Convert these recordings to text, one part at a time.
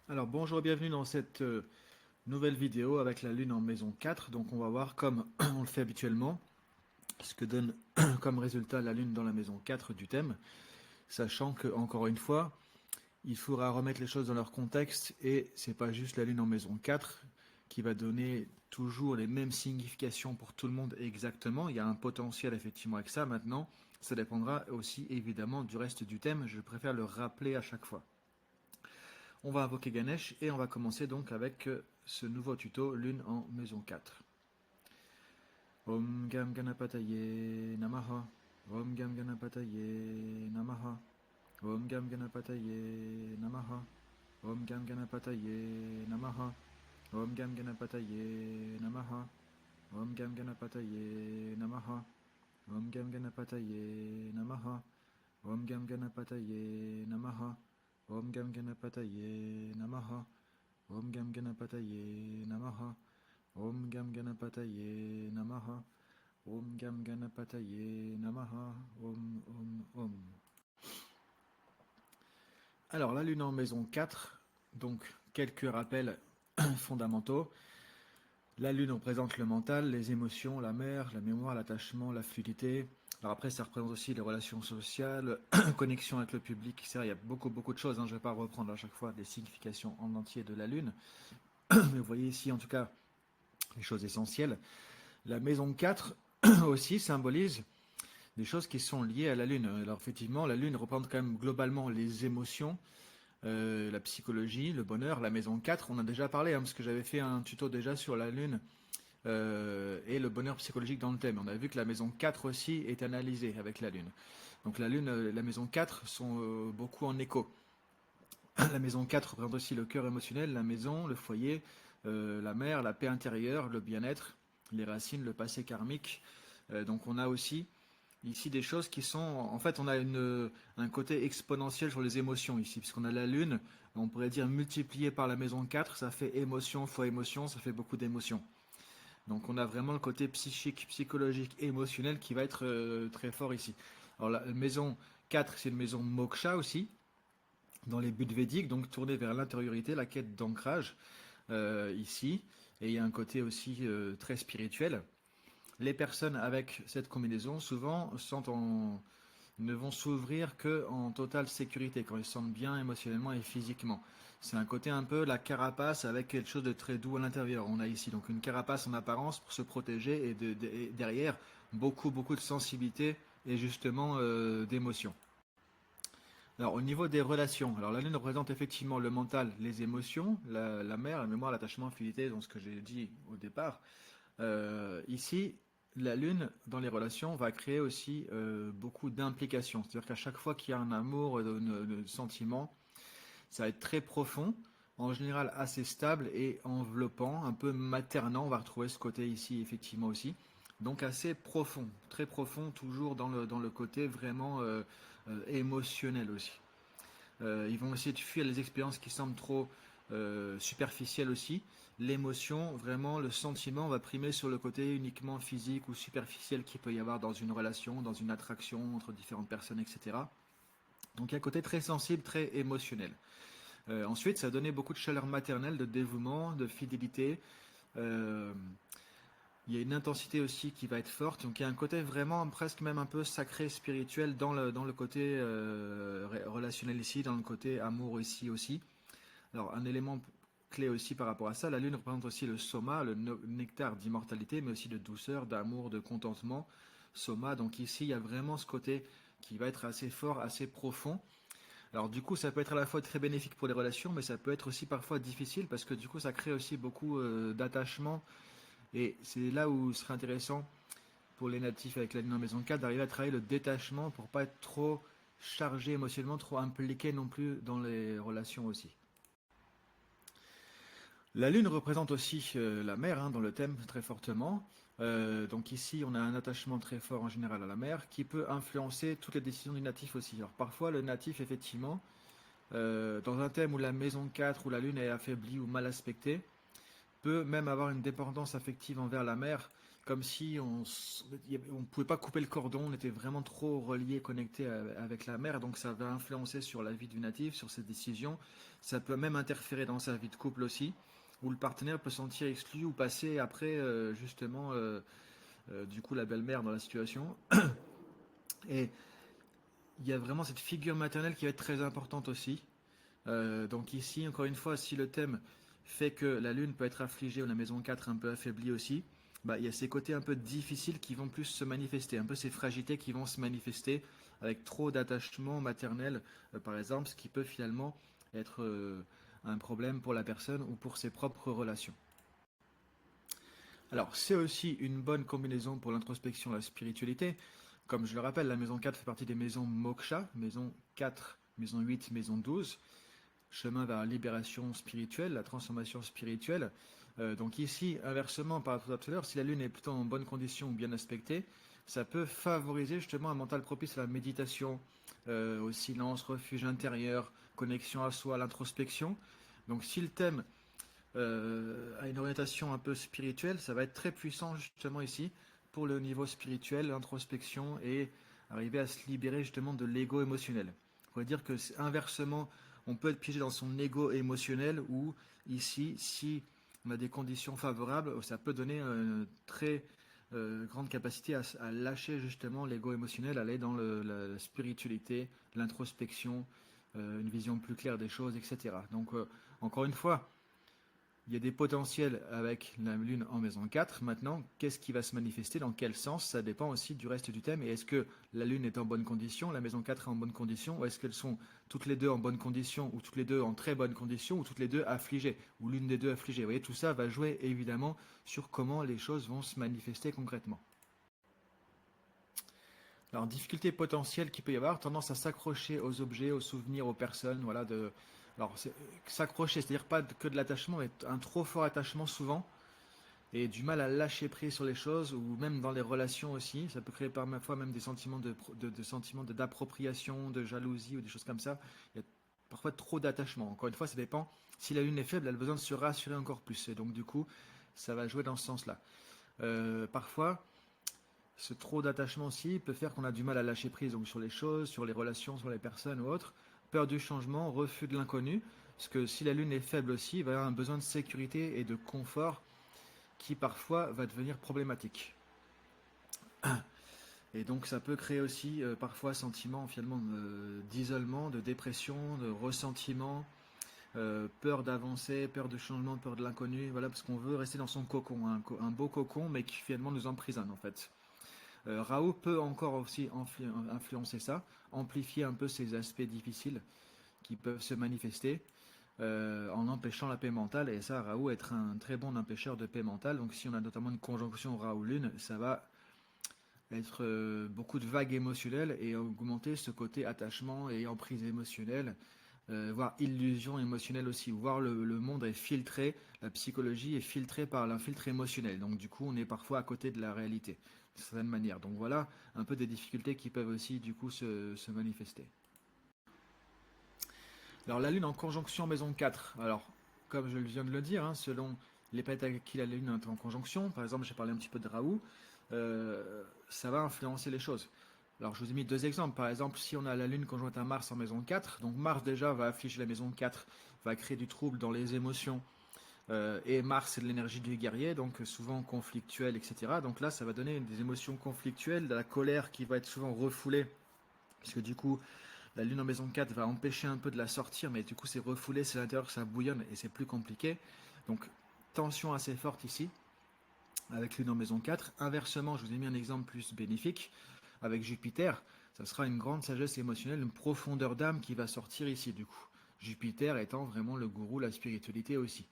Alors bonjour et bienvenue dans cette nouvelle vidéo avec la Lune en maison 4. Donc on va voir comme on le fait habituellement ce que donne comme résultat la Lune dans la maison 4 du thème, sachant que encore une fois, il faudra remettre les choses dans leur contexte et c'est pas juste la Lune en maison 4 qui va donner toujours les mêmes significations pour tout le monde exactement. Il y a un potentiel effectivement avec ça. Maintenant, ça dépendra aussi évidemment du reste du thème. Je préfère le rappeler à chaque fois. On va invoquer Ganesh et on va commencer donc avec ce nouveau tuto Lune en maison 4. Om Gam Ganapataye Namaha. Om Gam Ganapataye Namaha. Om Gam Ganapataye Namaha. Om Gam Ganapataye Namaha. Om Gam Ganapataye Namaha. Om Gam Ganapataye Namaha. Om Gam Ganapataye Namaha. Om Gam Ganapataye Namaha. Om Gam Ganapataye Namaha. Om Gam Ganapataye Namaha. Om Gam Ganapataye Namaha. Om Gam Ganapataye Namaha. Om Om Om. Alors la lune en maison 4, donc quelques rappels fondamentaux. La lune représente le mental, les émotions, la mer, la mémoire, l'attachement, la fluidité. Alors après, ça représente aussi les relations sociales, connexion avec le public, etc. Il y a beaucoup de choses, hein. Je ne vais pas reprendre à chaque fois les significations en entier de la lune. Mais vous voyez ici, en tout cas, les choses essentielles. La maison 4 aussi symbolise des choses qui sont liées à la lune. Alors effectivement, la lune représente quand même globalement les émotions, la psychologie, le bonheur. La maison 4, on a déjà parlé, hein, parce que j'avais fait un tuto déjà sur la lune et le bonheur psychologique dans le thème. On a vu que la maison 4 aussi est analysée avec la lune. Donc la lune, la maison 4 sont beaucoup en écho. La maison 4 représente aussi le cœur émotionnel, la maison, le foyer, la mer, la paix intérieure, le bien-être, les racines, le passé karmique. Donc on a aussi ici des choses qui sont... En fait, on a un côté exponentiel sur les émotions ici, puisqu'on a la lune, on pourrait dire multiplié par la maison 4, ça fait émotion fois émotion, ça fait beaucoup d'émotions. Donc on a vraiment le côté psychique, psychologique, émotionnel qui va être très fort ici. Alors la maison 4, c'est une maison moksha aussi, dans les buts védiques, donc tournée vers l'intériorité, la quête d'ancrage ici. Et il y a un côté aussi très spirituel. Les personnes avec cette combinaison, souvent, ne vont s'ouvrir que en totale sécurité, quand ils se sentent bien émotionnellement et physiquement. C'est un côté un peu la carapace avec quelque chose de très doux à l'intérieur. On a ici donc une carapace en apparence pour se protéger et derrière beaucoup de sensibilité et justement d'émotion. Alors au niveau des relations, alors la lune représente effectivement le mental, les émotions, la mer, la mémoire, l'attachement, la fluidité, donc ce que j'ai dit au départ. Ici, la Lune, dans les relations, va créer aussi beaucoup d'implications. C'est-à-dire qu'à chaque fois qu'il y a un amour, un sentiment, ça va être très profond, en général assez stable et enveloppant, un peu maternant. On va retrouver ce côté ici, effectivement aussi. Donc assez profond, très profond, toujours dans le côté vraiment émotionnel aussi. Ils vont essayer de fuir les expériences qui semblent trop superficielles aussi. L'émotion, vraiment, le sentiment va primer sur le côté uniquement physique ou superficiel qu'il peut y avoir dans une relation, dans une attraction entre différentes personnes, etc. Donc il y a un côté très sensible, très émotionnel. Ensuite, ça a donné beaucoup de chaleur maternelle, de dévouement, de fidélité. Euh, il y a une intensité aussi qui va être forte. Donc il y a un côté vraiment presque même un peu sacré, spirituel dans le côté relationnel ici, dans le côté amour ici aussi. Alors un élément clé aussi par rapport à ça, la lune représente aussi le soma, le nectar d'immortalité, mais aussi de douceur, d'amour, de contentement. Soma, donc ici il y a vraiment ce côté qui va être assez fort, assez profond. Alors du coup ça peut être à la fois très bénéfique pour les relations, mais ça peut être aussi parfois difficile parce que du coup ça crée aussi beaucoup d'attachement. Et c'est là où ce serait intéressant pour les natifs avec la lune en maison 4 d'arriver à travailler le détachement pour pas être trop chargé émotionnellement, trop impliqué non plus dans les relations aussi. La lune représente aussi la mer, hein, dans le thème très fortement. Donc ici, on a un attachement très fort en général à la mer qui peut influencer toutes les décisions du natif aussi. Alors parfois, le natif, effectivement, dans un thème où la maison 4 où la lune est affaiblie ou mal aspectée, peut même avoir une dépendance affective envers la mer comme si on pouvait pas couper le cordon, on était vraiment trop relié, connecté avec la mer, donc ça va influencer sur la vie du natif, sur ses décisions. Ça peut même interférer dans sa vie de couple aussi, où le partenaire peut se sentir exclu ou passer après justement du coup la belle-mère dans la situation. Et il y a vraiment cette figure maternelle qui va être très importante aussi. Donc ici, encore une fois, si le thème fait que la lune peut être affligée ou la maison 4 un peu affaiblie aussi, bah, il y a ces côtés un peu difficiles qui vont plus se manifester, un peu ces fragilités qui vont se manifester avec trop d'attachement maternel, par exemple, ce qui peut finalement être un problème pour la personne ou pour ses propres relations. Alors, c'est aussi une bonne combinaison pour l'introspection et la spiritualité. Comme je le rappelle, la maison 4 fait partie des maisons moksha, maison 4, maison 8, maison 12, chemin vers la libération spirituelle, la transformation spirituelle. Donc ici, inversement par rapport à tout à l'heure, si la lune est plutôt en bonne condition ou bien aspectée, ça peut favoriser justement un mental propice à la méditation, au silence, refuge intérieur, connexion à soi, à l'introspection. Donc si le thème a une orientation un peu spirituelle, ça va être très puissant justement ici pour le niveau spirituel, l'introspection et arriver à se libérer justement de l'ego émotionnel. On pourrait dire que inversement, on peut être piégé dans son ego émotionnel ou ici, si on a des conditions favorables, ça peut donner une très grande capacité à lâcher justement l'ego émotionnel, aller dans la spiritualité, l'introspection, une vision plus claire des choses, etc. Donc encore une fois, il y a des potentiels avec la lune en maison 4. Maintenant, qu'est-ce qui va se manifester, dans quel sens? Ça dépend aussi du reste du thème. Et est-ce que la lune est en bonne condition, la maison 4 est en bonne condition, ou est-ce qu'elles sont toutes les deux en bonne condition, ou toutes les deux en très bonne condition, ou toutes les deux affligées, ou l'une des deux affligée? Vous voyez, tout ça va jouer évidemment sur comment les choses vont se manifester concrètement. Alors, difficulté potentielle qu'il peut y avoir, tendance à s'accrocher aux objets, aux souvenirs, aux personnes, voilà, alors, s'accrocher, c'est-à-dire pas que de l'attachement, mais un trop fort attachement souvent, et du mal à lâcher prise sur les choses, ou même dans les relations aussi. Ça peut créer parfois même des sentiments sentiments d'appropriation, de jalousie ou des choses comme ça. Il y a parfois trop d'attachement. Encore une fois, ça dépend. Si la lune est faible, elle a besoin de se rassurer encore plus. Et donc, du coup, ça va jouer dans ce sens-là. Parfois, ce trop d'attachement aussi peut faire qu'on a du mal à lâcher prise donc sur les choses, sur les relations, sur les personnes ou autres. Peur du changement, refus de l'inconnu. Parce que si la lune est faible aussi, il va y avoir un besoin de sécurité et de confort qui parfois va devenir problématique. Et donc ça peut créer aussi parfois sentiment finalement d'isolement, de dépression, de ressentiment, peur d'avancer, peur de changement, peur de l'inconnu. Voilà, parce qu'on veut rester dans son cocon, un beau cocon, mais qui finalement nous emprisonne en fait. Raoult peut encore aussi influencer ça, amplifier un peu ces aspects difficiles qui peuvent se manifester en empêchant la paix mentale. Et ça, Raoult être un très bon empêcheur de paix mentale. Donc si on a notamment une conjonction Raoult-Lune, ça va être beaucoup de vagues émotionnelles et augmenter ce côté attachement et emprise émotionnelle, voire illusion émotionnelle aussi, voir le monde est filtré, la psychologie est filtrée par l'infiltre émotionnel. Donc du coup, on est parfois à côté de la réalité, de certaine manière. Donc voilà un peu des difficultés qui peuvent aussi du coup se manifester. Alors la Lune en conjonction maison 4. Alors, comme je viens de le dire, hein, selon les planètes avec qui la Lune est en conjonction, par exemple j'ai parlé un petit peu de Raoult, ça va influencer les choses. Alors je vous ai mis deux exemples. Par exemple, si on a la Lune conjointe à Mars en maison 4, donc Mars déjà va afficher la maison 4, va créer du trouble dans les émotions. Et Mars c'est de l'énergie du guerrier, donc souvent conflictuelle, etc. Donc là ça va donner des émotions conflictuelles, de la colère qui va être souvent refoulée, puisque du coup la Lune en maison 4 va empêcher un peu de la sortir, mais du coup c'est refoulé, c'est à l'intérieur que ça bouillonne et c'est plus compliqué. Donc tension assez forte ici, avec Lune en maison 4. Inversement, je vous ai mis un exemple plus bénéfique, avec Jupiter, ça sera une grande sagesse émotionnelle, une profondeur d'âme qui va sortir ici du coup. Jupiter étant vraiment le gourou, la spiritualité aussi.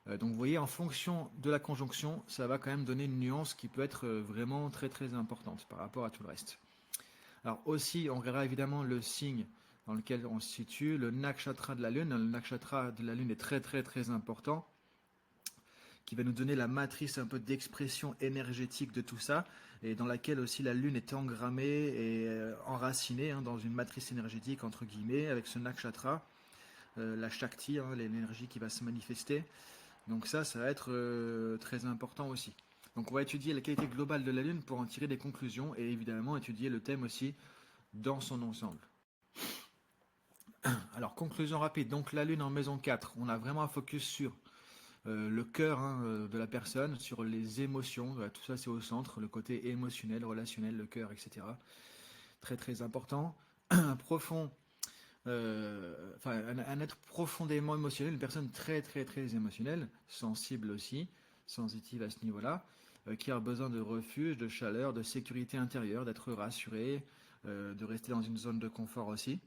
Donc vous voyez, en fonction de la conjonction, ça va quand même donner une nuance qui peut être vraiment très très importante par rapport à tout le reste. Alors aussi, on verra évidemment le signe dans lequel on se situe, le nakshatra de la Lune. Le nakshatra de la Lune est très très très important, qui va nous donner la matrice un peu d'expression énergétique de tout ça, et dans laquelle aussi la Lune est engrammée et enracinée dans une matrice énergétique, entre guillemets, avec ce nakshatra, la Shakti, l'énergie qui va se manifester. Donc ça va être très important aussi. Donc on va étudier la qualité globale de la Lune pour en tirer des conclusions et évidemment étudier le thème aussi dans son ensemble. Alors conclusion rapide, donc la Lune en maison 4, on a vraiment un focus sur le cœur de la personne, sur les émotions, voilà, tout ça c'est au centre, le côté émotionnel, relationnel, le cœur, etc. Très très important. Un profond, un être profondément émotionnel, une personne très très très émotionnelle, sensible aussi, sensitive à ce niveau-là, qui a besoin de refuge, de chaleur, de sécurité intérieure, d'être rassuré, de rester dans une zone de confort aussi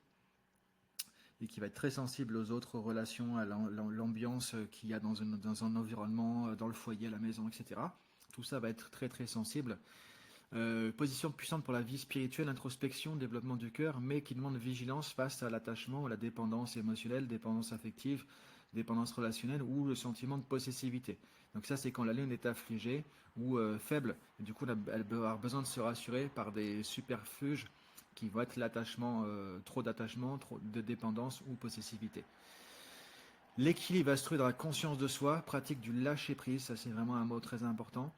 et qui va être très sensible aux autres relations, à l'ambiance qu'il y a dans un environnement, dans le foyer, à la maison, etc. Tout ça va être très très sensible. Position puissante pour la vie spirituelle, introspection, développement du cœur, mais qui demande vigilance face à l'attachement, à la dépendance émotionnelle, dépendance affective, dépendance relationnelle ou le sentiment de possessivité. Donc ça, c'est quand la lune est affligée ou faible. Et du coup, elle va avoir besoin de se rassurer par des superfuges qui vont être l'attachement, trop d'attachement, trop de dépendance ou possessivité. L'équilibre va se trouver dans la conscience de soi, pratique du lâcher-prise, ça c'est vraiment un mot très important,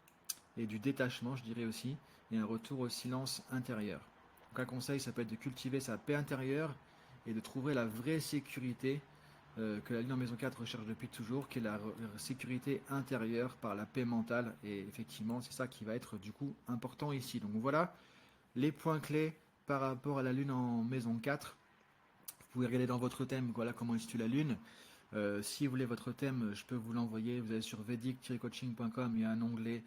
et du détachement, je dirais aussi, et un retour au silence intérieur. Donc un conseil, ça peut être de cultiver sa paix intérieure et de trouver la vraie sécurité que la Lune en maison 4 recherche depuis toujours, qui est la sécurité intérieure par la paix mentale. Et effectivement, c'est ça qui va être du coup important ici. Donc voilà les points clés par rapport à la Lune en maison 4. Vous pouvez regarder dans votre thème, voilà comment il situe la Lune. Si vous voulez votre thème, je peux vous l'envoyer. Vous allez sur vedic-coaching.com, il y a un onglet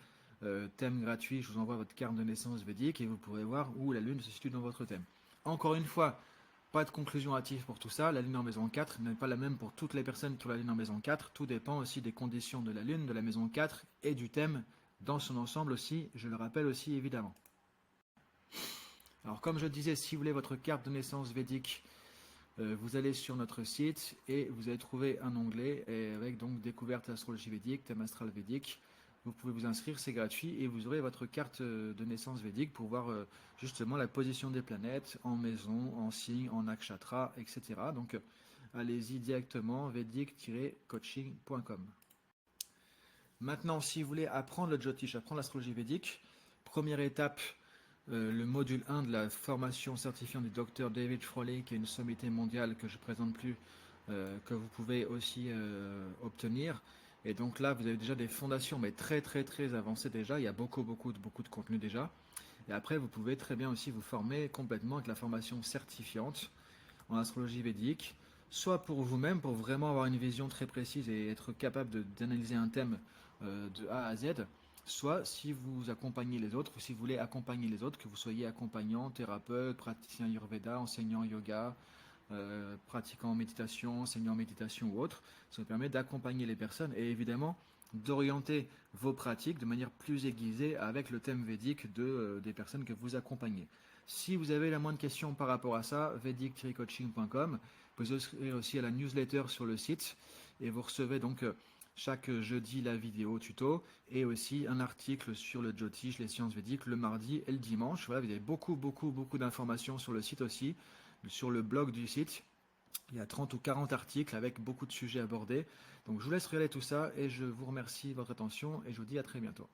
thème gratuit. Je vous envoie votre carte de naissance védique et vous pourrez voir où la Lune se situe dans votre thème. Encore une fois, pas de conclusion hâtive pour tout ça. La Lune en maison 4 n'est pas la même pour toutes les personnes qui ont la Lune en maison 4. Tout dépend aussi des conditions de la Lune, de la maison 4 et du thème dans son ensemble aussi. Je le rappelle aussi évidemment. Alors comme je disais, si vous voulez votre carte de naissance védique, vous allez sur notre site et vous allez trouver un onglet avec donc découverte astrologie védique, thème astral védique. Vous pouvez vous inscrire, c'est gratuit et vous aurez votre carte de naissance védique pour voir justement la position des planètes en maison, en signe, en nakshatra, etc. Donc allez-y directement vedic-coaching.com. Maintenant, si vous voulez apprendre le Jyotish, apprendre l'astrologie védique, première étape, le module 1 de la formation certifiante du docteur David Froley, qui est une sommité mondiale que je ne présente plus, que vous pouvez aussi obtenir. Et donc là, vous avez déjà des fondations, mais très très très avancées déjà. Il y a beaucoup de contenu déjà. Et après, vous pouvez très bien aussi vous former complètement avec la formation certifiante en astrologie védique, soit pour vous-même, pour vraiment avoir une vision très précise et être capable d'analyser un thème de A à Z, soit si vous accompagnez les autres, ou si vous voulez accompagner les autres, que vous soyez accompagnant, thérapeute, praticien Ayurveda, enseignant yoga, pratiquant méditation, enseignant méditation ou autre, ça vous permet d'accompagner les personnes et évidemment d'orienter vos pratiques de manière plus aiguisée avec le thème védique des personnes que vous accompagnez. Si vous avez la moindre question par rapport à ça, vedic-coaching.com, vous pouvez inscrire aussi à la newsletter sur le site et vous recevez donc chaque jeudi la vidéo tuto et aussi un article sur le Jyotish, les sciences védiques, le mardi et le dimanche. Voilà, vous avez beaucoup d'informations sur le site aussi, sur le blog du site. Il y a 30 ou 40 articles avec beaucoup de sujets abordés. Donc je vous laisse regarder tout ça et je vous remercie de votre attention et je vous dis à très bientôt.